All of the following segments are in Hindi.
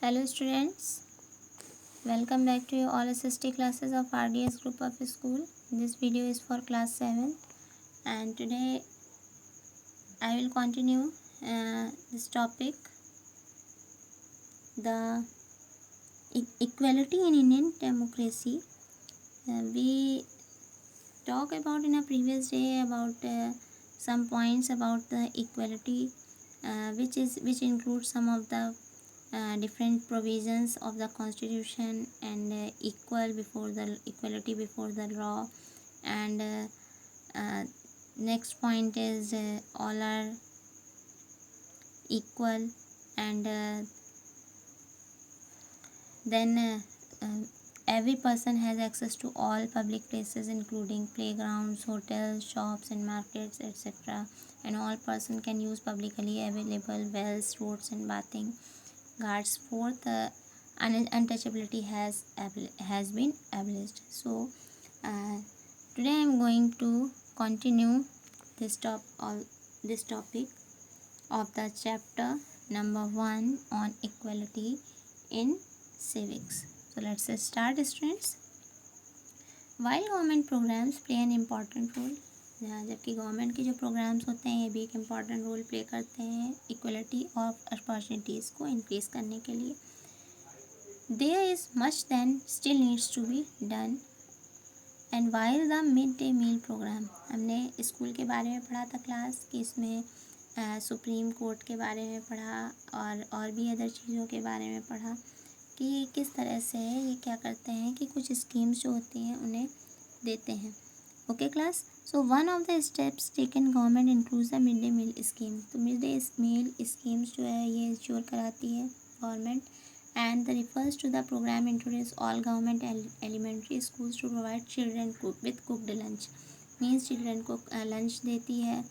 Hello students, welcome back to your all SST classes of RDS group of school. This video is for class 7 and today I will continue this topic, the equality in Indian democracy. We talked about in a previous day about some points about the equality which includes some of the different provisions of the constitution and equality before the law, and next point is all are equal, and then every person has access to all public places including playgrounds, hotels, shops and markets, etc., and all person can use publicly available wells, roads and bathing guards. Fourth, untouchability has been abolished. So today I am going to continue this topic of the chapter number 1 on equality in civics. So let's start, students. While government programs play an important role, जबकि गवर्नमेंट के जो प्रोग्राम्स होते हैं ये भी एक इम्पॉर्टेंट रोल प्ले करते हैं इक्वलिटी ऑफ अपॉर्चुनिटीज़ को इंक्रीज़ करने के लिए, there is much than still needs to be done. And while the mid day meal program, हमने स्कूल के बारे में पढ़ा था क्लास कि इसमें सुप्रीम कोर्ट के बारे में पढ़ा और भी अदर चीज़ों के बारे में पढ़ा कि किस तरह से ये क्या करते हैं कि कुछ स्कीम्स जो होती हैं उन्हें देते हैं. Okay class. So one of the steps taken government includes the mid day meal scheme. तो मिड डे मील स्कीम्स जो है ये इंश्योर कराती है government, and the refers to the program introduce all government elementary schools to provide children with cooked lunch. Means children को लंच देती है.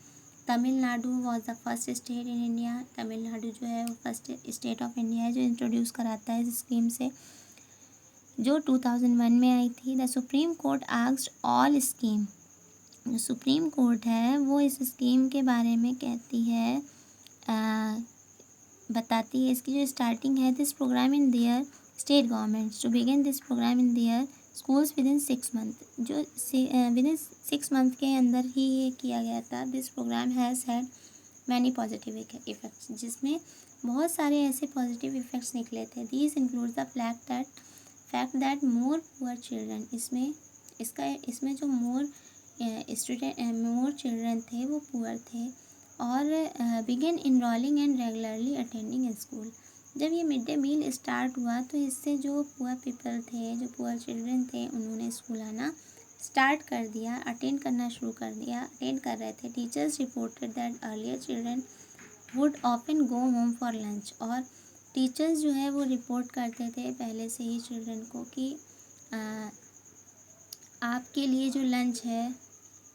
Tamil Nadu was the first state in India. Tamil Nadu जो है वो फर्स्ट स्टेट ऑफ इंडिया है जो इंट्रोड्यूस कराता है इस स्कीम से, जो 2001 में आई थी. The supreme court asked all scheme. जो सुप्रीम कोर्ट है वो इस स्कीम के बारे में कहती है, बताती है इसकी जो स्टार्टिंग है. This program in their state governments to begin this program in their schools within 6 month. जो विद इन 6 मंथ के अंदर ही ये किया गया था. This program has had many positive effects, जिसमें बहुत सारे ऐसे पॉजिटिव इफ़ेक्ट्स निकले थे. These include the fact that more poor children. इसमें जो मोर चिल्ड्रन थे वो पुअर थे और begin enrolling and regularly attending in school. जब ये मिड डे मील स्टार्ट हुआ तो इससे जो पुअर पीपल थे, जो पुअर चिल्ड्रन थे, उन्होंने स्कूल आना स्टार्ट कर दिया, अटेंड करना शुरू कर दिया, अटेंड कर रहे थे. Teachers reported that earlier children would often go home for lunch. और टीचर्स जो है वो रिपोर्ट करते थे पहले से ही चिल्ड्रन को कि आपके लिए जो लंच है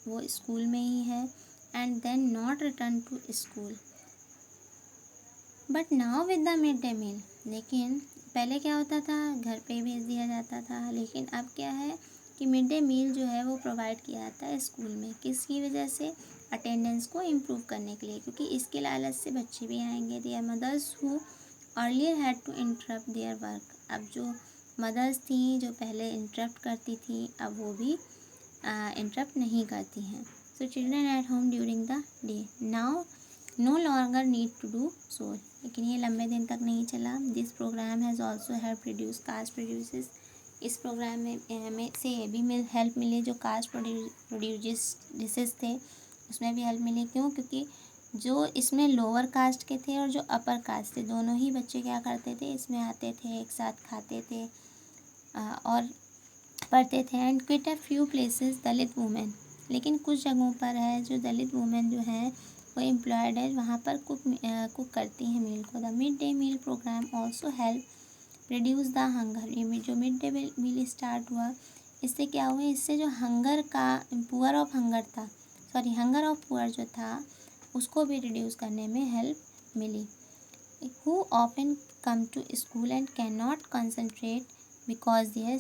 वो स्कूल में ही है, and then not return to school. But now with the mid day meal, लेकिन पहले क्या होता था, घर पे भेज दिया जाता था, लेकिन अब क्या है कि मिड डे मील जो है वो प्रोवाइड किया जाता है स्कूल में. किसकी वजह से? अटेंडेंस को इम्प्रूव करने के लिए, क्योंकि इसके लालच से बच्चे भी आएंगे. Their mothers who earlier had to interrupt their work. अब जो मदर्स थी जो पहले इंटरप्ट करती थी अब वो भी इंटरप्ट नहीं करती हैं. So children at home during the day now no longer need to do so. लेकिन ये लंबे दिन तक नहीं चला. This program has also help reduce caste produces. इस प्रोग्राम में से ये भी हेल्प मिली जो कास्ट प्रोड्यूसेस थे उसमें भी हेल्प मिली. क्यों? क्योंकि जो इसमें लोअर कास्ट के थे और जो अपर कास्ट थे दोनों ही बच्चे क्या करते थे, इसमें आते थे, एक साथ खाते थे और पढ़ते थे. And quit a few places Dalit women. लेकिन कुछ जगहों पर है जो दलित वुमेन जो हैं वो एम्प्लॉयड है, वहाँ पर कुक करती हैं मील को. The mid day meal program also help reduce the hunger. ये जो मिड डे मील स्टार्ट हुआ इससे क्या हुआ, इससे जो हंगर ऑफ पुअर जो था उसको भी रिड्यूस करने में हेल्प मिली. Who often come to school and can not concentrate because their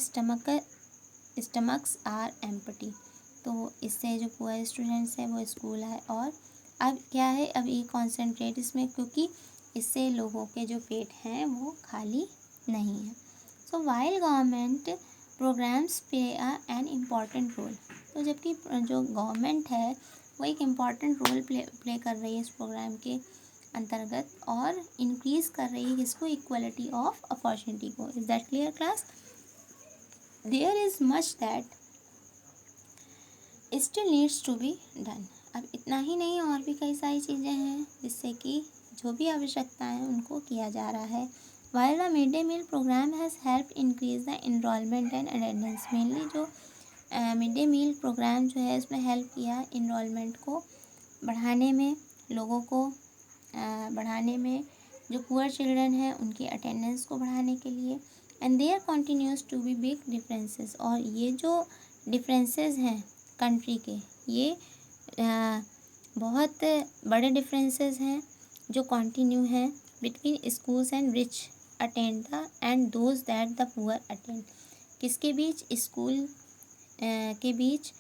stomachs are empty. तो इससे जो पुअर स्टूडेंट्स हैं वो स्कूल आए और अब क्या है, अब ये कॉन्सेंट्रेट इसमें, क्योंकि इससे लोगों के जो पेट हैं वो खाली नहीं है। So while government programs play an important role, तो जबकि जो गवर्नमेंट है वो एक इम्पॉर्टेंट रोल प्ले कर रही है इस प्रोग्राम के अंतर्गत और इंक्रीज़ कर रही है इसको, इक्वलिटी ऑफ अपॉर्चुनिटी को। Is that clear class? There is much that still needs to be done. अब इतना ही नहीं, और भी कई सारी चीज़ें हैं जिससे कि जो भी आवश्यकता है उनको किया जा रहा है। While the mid day meal program has help increase the enrollment and attendance, mainly जो मिड डे मील प्रोग्राम जो है इसमें हेल्प किया इनरोलमेंट को बढ़ाने में, लोगों को बढ़ाने में, जो पुअर चिल्ड्रन हैं उनकी अटेंडेंस को बढ़ाने के लिए। And there continues to be big differences, और ये जो डिफरेंसेस हैं कंट्री के, ये बहुत बड़े डिफरेंसेस हैं जो कंटिन्यू हैं between schools and rich attend the and those that the poor attend. किसके बीच? स्कूल के बीच,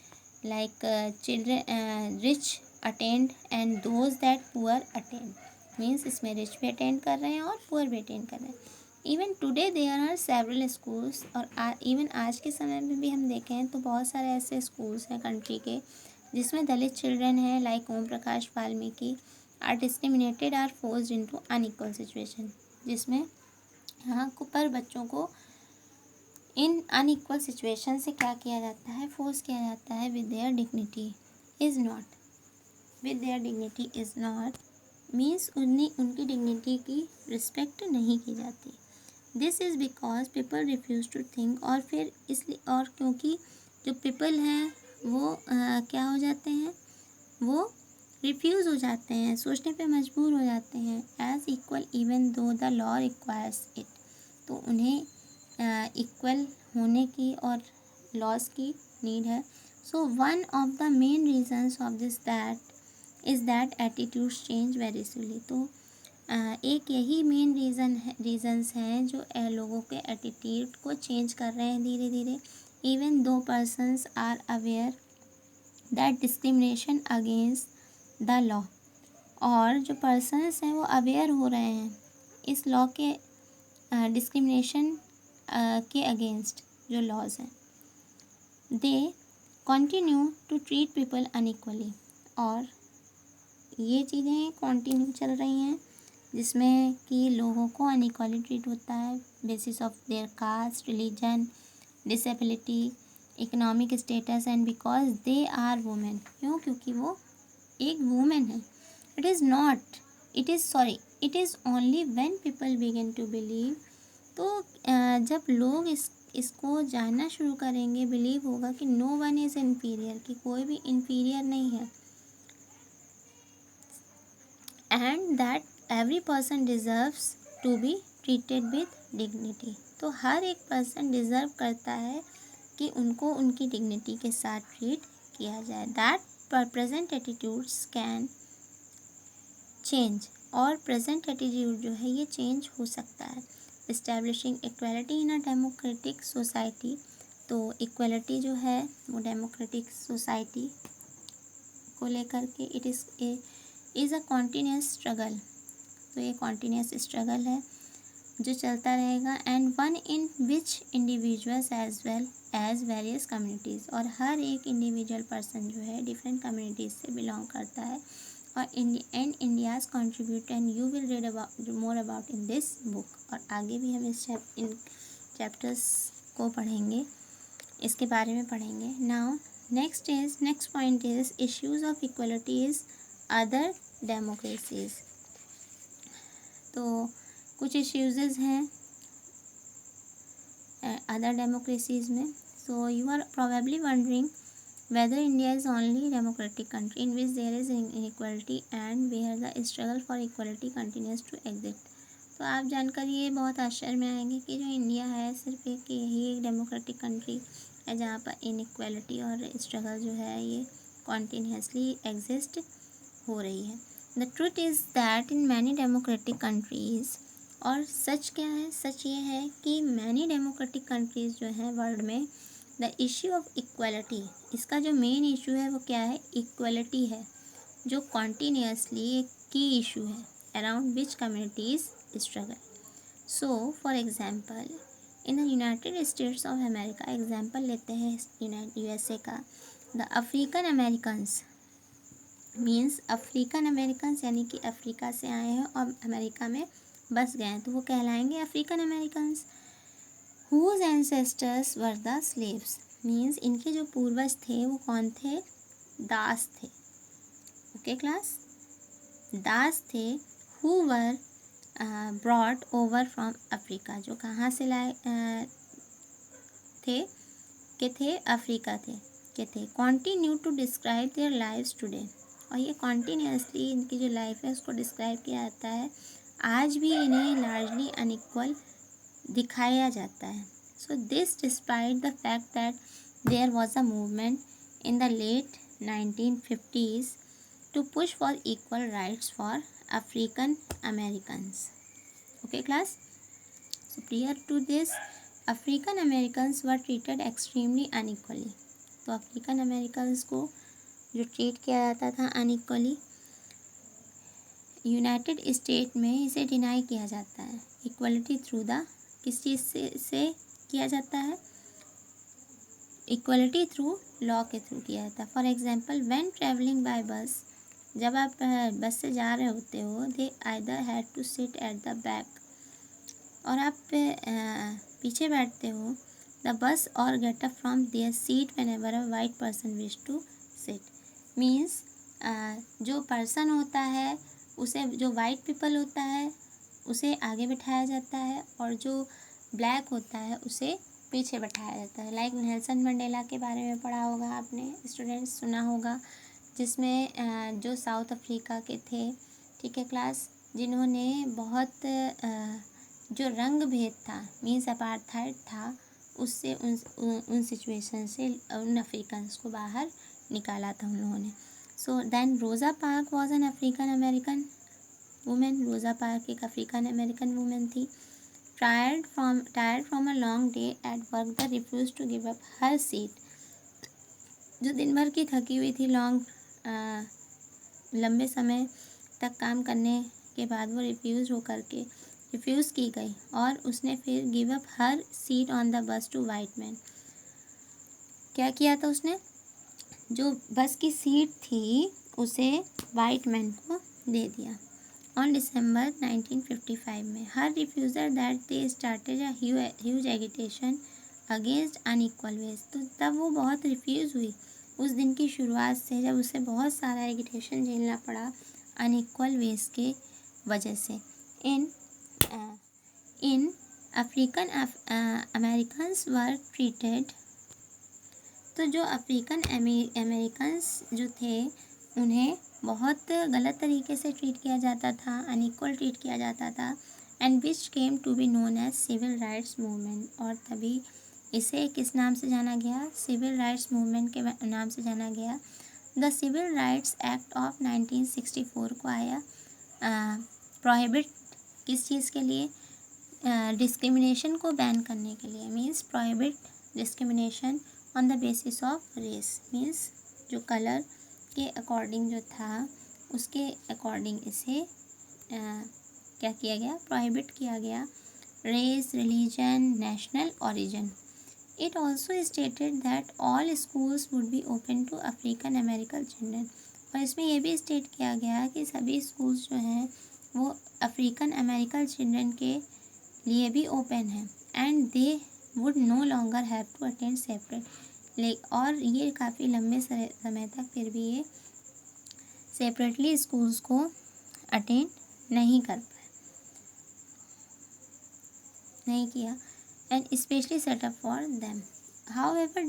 like children rich attend and those that poor attend, means इसमें रिच भी अटेंड कर रहे हैं और पुअर भी अटेंड कर रहे हैं। Even today there are several schools, और इवन आज के समय में भी हम देखें तो बहुत सारे ऐसे स्कूल्स हैं कंट्री के जिसमें दलित चिल्ड्रन हैं, like Om Prakash Valmiki, are discriminated are forced into unequal situation, जिसमें यहाँ पर बच्चों को इन अनइक्वल सिचुएशन से क्या किया जाता है? फोर्स किया जाता है with their dignity is not, with their dignity is not means उनकी डिग्निटी की रिस्पेक्ट नहीं की जाती। This is because people refuse to think, और फिर इसलिए, और क्योंकि जो पीपल हैं वो क्या हो जाते हैं? वो रिफ्यूज़ हो जाते हैं, सोचने पे मजबूर हो जाते हैं, as equal even though the law requires it, तो उन्हें इक्वल होने की और लॉस की नीड है। So one of the main reasons of this that is that attitudes change very slowly, तो एक यही मेन रीजन्स हैं जो लोगों के एटीट्यूड को चेंज कर रहे हैं धीरे धीरे। Even though persons are aware that discrimination against the law, और जो पर्सन्स हैं वो अवेयर हो रहे हैं इस लॉ के डिस्क्रिमिनेशन के अगेंस्ट जो लॉज हैं, they continue to treat people unequally, और ये चीज़ें कंटिन्यू चल रही हैं जिसमें कि लोगों को अनइक्वली ट्रीट होता है basis of their caste, religion, disability, economic status, and because they are women. क्यों? क्योंकि वो एक वुमेन है। It is only when people begin to believe, तो जब लोग इसको जानना शुरू करेंगे, बिलीव होगा कि नो वन इज़ इन्फीरियर, कि कोई भी इन्फीरियर नहीं है, and that every person deserves to be treated with dignity, तो हर एक पर्सन डिज़र्व करता है कि उनको उनकी डिग्निटी के साथ ट्रीट किया जाए। That present attitudes can change, और प्रेजेंट एटीट्यूड जो है ये चेंज हो सकता है। Establishing equality in a democratic society, तो इक्वलिटी जो है वो डेमोक्रेटिक सोसाइटी को लेकर के it is a continuous struggle, तो ये कॉन्टीन्यूस स्ट्रगल है जो चलता रहेगा। And one in which individuals as well as various communities, और हर एक इंडिविजुअल पर्सन जो है डिफरेंट कम्युनिटीज़ से बिलोंग करता है, और India's contribute, and you will read about more about in this book, और आगे भी हम इन चैप्टर्स को पढ़ेंगे, इसके बारे में पढ़ेंगे। Now next point is issues of equality is other democracies, तो कुछ इश्यूज़ हैं अदर डेमोक्रेसीज़ में। So you are probably wondering whether India is only democratic country in which there is inequality and where the struggle for equality continues to exist, तो आप जानकर ये बहुत आश्चर्य में आएंगे कि जो इंडिया है सिर्फ यही एक डेमोक्रेटिक कंट्री है जहाँ पर इनइक्वालिटी और स्ट्रगल जो है ये कॉन्टीन्यूसली एग्जिस्ट हो रही है। The truth is that in many democratic countries, और सच क्या है? सच ये है कि मैनी डेमोक्रेटिक कंट्रीज़ जो हैं वर्ल्ड में, द इश्यू ऑफ इक्वलिटी, इसका जो मेन इशू है वो क्या है? इक्वलिटी है, जो कॉन्टीन्यूसली एक की इशू है around which communities struggle. So for example in the United states of America, example लेते हैं USA का, the African Americans means African Americans यानी कि अफ्रीका से आए हैं और अमेरिका में बस गए हैं, तो वो कहलाएंगे African Americans. Whose ancestors were the slaves means इनके जो पूर्वज थे वो कौन थे, दास थे। ओके क्लास, दास थे। Who were brought over from Africa, जो कहाँ से लाए थे, के थे अफ्रीका के थे। Continue to describe their lives today, और ये कॉन्टीन्यूसली इनकी जो लाइफ है उसको डिस्क्राइब किया जाता है, आज भी इन्हें लार्जली अनइक्वल दिखाया जाता है। So this despite the fact that there was a movement in the late 1950s to push for equal rights for African Americans. Okay class, so prior to this African Americans were treated extremely unequally. तो अफ्रीकन अमेरिकन्स को जो ट्रीट किया जाता था अनइक्वली, यूनाइटेड स्टेट में इसे डिनाई किया जाता है। इक्वलिटी थ्रू द, किस चीज़ से किया जाता है, इक्वलिटी थ्रू लॉ के थ्रू किया जाता है। For example when travelling by bus, जब आप बस से जा रहे होते हो, they either had to sit at the back, और आप पीछे बैठते हो, द बस और get up from their seat whenever a white person wish to sit means जो पर्सन होता है उसे, जो वाइट पीपल होता है उसे आगे बिठाया जाता है, और जो ब्लैक होता है उसे पीछे बैठाया जाता है। लाइक नेल्सन मंडेला के बारे में पढ़ा होगा आपने, स्टूडेंट्स सुना होगा, जिसमें जो साउथ अफ्रीका के थे, ठीक है क्लास, जिन्होंने बहुत जो रंग भेद था मीन्स अपार्थाइड था, उससे उन सिचुएशन से उन अफ्रीकन्स को बाहर निकाला था उन लोगों ने। सो देन रोज़ा park was an African American women, रोज़ा पार्क एक अफ्रीकन अमेरिकन वुमेन थी। tired from a long day at work, the refused to give up her seat, जो दिन भर की थकी हुई थी, लंबे समय तक काम करने के बाद वो रिफ्यूज़ की गई, और उसने फिर give up her seat on the bus to white man. क्या किया था उसने, जो बस की सीट थी उसे वाइट मैन को दे दिया। ऑन दिसंबर 1955 में her refusal that they started a huge agitation against unequal wage, तो तब वो बहुत रिफ्यूज़ हुई उस दिन की शुरुआत से, जब उसे बहुत सारा एगिटेशन झेलना पड़ा अनइक्वल वेज के वजह से। इन अफ्रीकन अमेरिकन्स वर ट्रीटेड, तो जो अफ्रीकन अमेरिकन्स जो थे उन्हें बहुत गलत तरीके से ट्रीट किया जाता था, अनइक्वल ट्रीट किया जाता था, and which came to be known as civil rights movement, और तभी इसे किस नाम से जाना गया, सिविल राइट्स मूवमेंट के नाम से जाना गया। The civil rights act of 1964 को आया प्रोहिबिट, किस चीज़ के लिए, डिस्क्रिमिनेशन को बैन करने के लिए, means prohibit discrimination on the basis of race, means जो कलर के अकॉर्डिंग जो था उसके अकॉर्डिंग इसे क्या किया गया, प्रोहिबिट किया गया, race, religion, national origin. It also stated that all schools would be open to African American children, और इसमें यह भी स्टेट किया गया कि सभी स्कूल्स जो हैं वो अफ्रीकन अमेरिकन चिल्ड्रन के लिए भी ओपन है, and they would no longer have to attend separate, और ये काफ़ी लंबे समय तक फिर भी ये सेपरेटली स्कूल्स को अटेंड नहीं किया, and especially set up for them. However,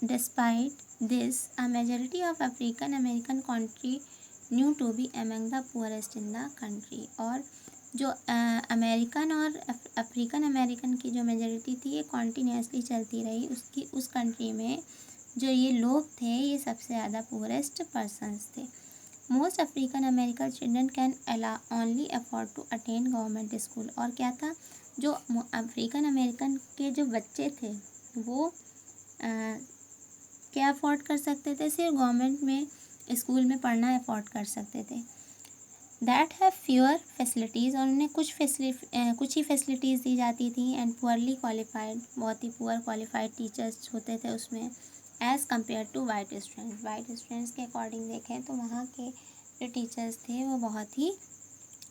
despite this, a majority of African American continue to be among the poorest in the country. और जो अमेरिकन और अफ्रीकन अमेरिकन की जो मेजॉरिटी थी ये कॉन्टीन्यूसली चलती रही, उसकी उस कंट्री में जो ये लोग थे ये सबसे ज़्यादा पुअरेस्ट पर्सनस थे। Most African American children can only afford to attend government school, और क्या था, जो अफ्रीकन अमेरिकन के जो बच्चे थे वो क्या अफोर्ड कर सकते थे, सिर्फ गवर्नमेंट में स्कूल में पढ़ना अफोर्ड कर सकते थे। दैट हैव फ्यूअर फैसिलिटीज़, और उन्हें कुछ ही फैसिलिटीज़ दी जाती थी, एंड पुअरली क्वालिफाइड, बहुत ही पुअर क्वालिफाइड टीचर्स होते थे उसमें, as compare to white students के अकॉर्डिंग देखें तो वहाँ के जो टीचर्स थे वो बहुत ही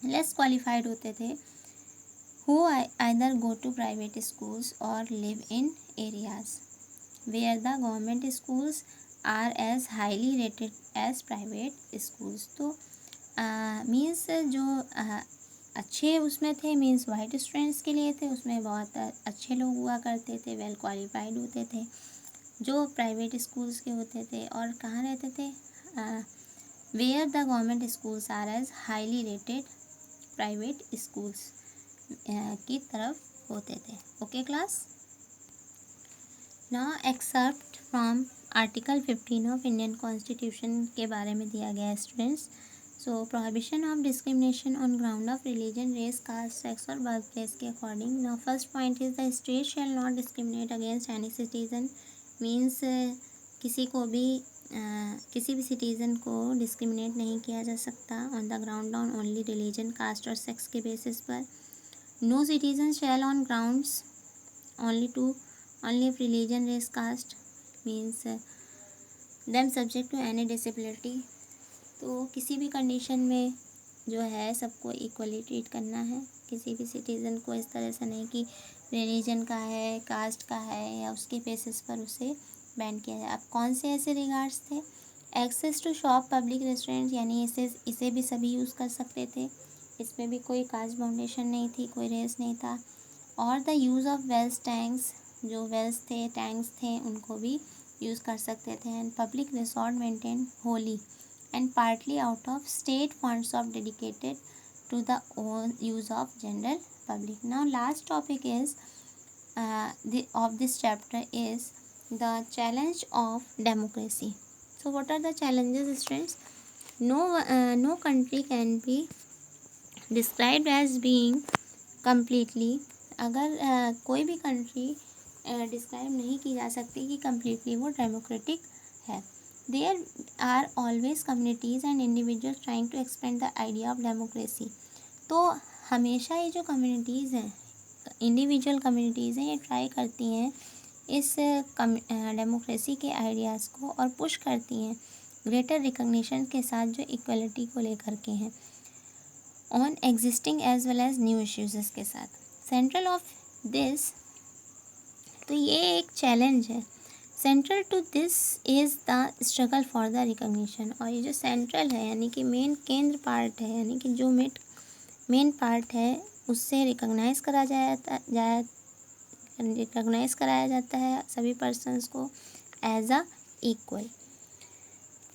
लेस क्वालिफाइड होते थे, who either go to private schools or live in areas where the government schools are as highly rated as private schools। तो मीन्स जो अच्छे उसमें थे, मीन्स वाइट स्टूडेंट्स के लिए थे, उसमें बहुत अच्छे लोग हुआ करते थे, वेल क्वालिफाइड होते थे, जो प्राइवेट स्कूल्स के होते थे। और कहाँ रहते थे? Where the government schools are as highly rated private schools की तरफ होते थे। Okay class, now except from article 15 of Indian constitution के बारे में दिया गया है students. So prohibition of discrimination on ground of religion, race, caste, sex और बर्थ प्लेस के according. Now first point is the state shall not discriminate against any citizen, means किसी भी सिटीज़न को डिस्क्रिमिनेट नहीं किया जा सकता on the ground on only religion, caste और सेक्स के बेसिस पर। No citizen shall on grounds only of religion, race, caste, means them subject to any disability। तो किसी भी कंडीशन में जो है सबको इक्वली ट्रीट करना है, किसी भी सिटीज़न को इस तरह से नहीं कि रिलीजन का है, कास्ट का है या उसके बेसिस पर उसे बैन किया जाए। अब कौन से ऐसे रिगार्ड्स थे? Access to shop, public restaurant, यानी इसे भी सभी यूज़ कर सकते थे, इसमें भी कोई कास्ट बाउंडेशन नहीं थी, कोई रेस नहीं था। और the use of wells, tanks, जो वेल्स थे, टैंक्स थे, उनको भी यूज़ कर सकते थे। And public resort maintain wholly and partly out of state funds of dedicated to the use of general public. Now last topic is of this chapter is the challenge of democracy। So what are the challenges, students? No country can be described as being completely, अगर कोई भी कंट्री डिस्क्राइब नहीं की जा सकती कि कम्प्लीटली वो डेमोक्रेटिक है। There are always communities and individuals trying to expand the idea of democracy. तो हमेशा ये जो कम्युनिटीज़ हैं, इंडिविजुअल कम्युनिटीज़ हैं, ये ट्राई करती हैं इस डेमोक्रेसी के आइडियाज़ को और पुश करती हैं ग्रेटर रिकग्निशन के साथ जो इक्वलिटी को लेकर के हैं on existing as well as new issues के साथ। सेंट्रल ऑफ दिस, तो ये एक चैलेंज है। Central to this is the struggle for the recognition, और ये जो सेंट्रल है यानी कि मेन केंद्र पार्ट है, यानी कि जो मेन पार्ट है उससे रिकग्नाइज़ कराया जाता है सभी पर्सन्स को as a equal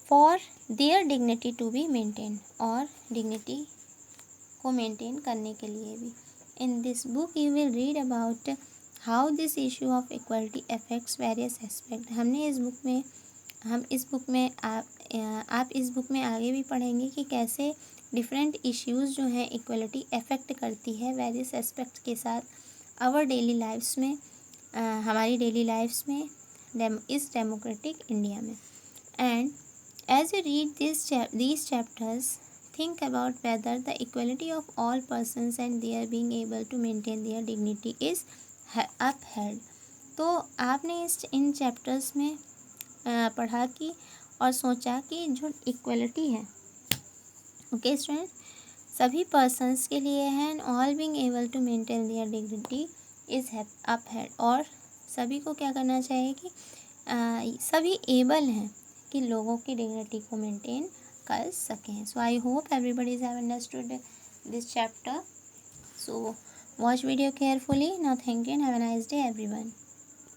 for their dignity to be maintain, और डिग्निटी को मेंटेन करने के लिए भी। In this book you will read about how this issue of equality affects various aspect. आप इस बुक में आगे भी पढ़ेंगे कि कैसे डिफरेंट इश्यूज़ जो हैं इक्वलिटी अफेक्ट करती है वेरियस एस्पेक्ट के साथ आवर डेली लाइफ्स में, हमारी डेली लाइफ्स में इस डेमोक्रेटिक इंडिया में। And as you read these chapters, think about whether the equality of all persons and their being able to maintain their dignity is upheld। तो आपने इन चैप्टर्स में पढ़ा कि और सोचा कि जो इक्वलिटी है, ओके स्टूडेंट, सभी पर्सन्स के लिए है, and all being able to maintain their dignity is upheld, और सभी को क्या करना चाहिए कि सभी एबल हैं कि लोगों की डिग्निटी को मेंटेन कर सकें। So I hope everybody is have understood this chapter. So watch video carefully. Now thank you and have a nice day everyone.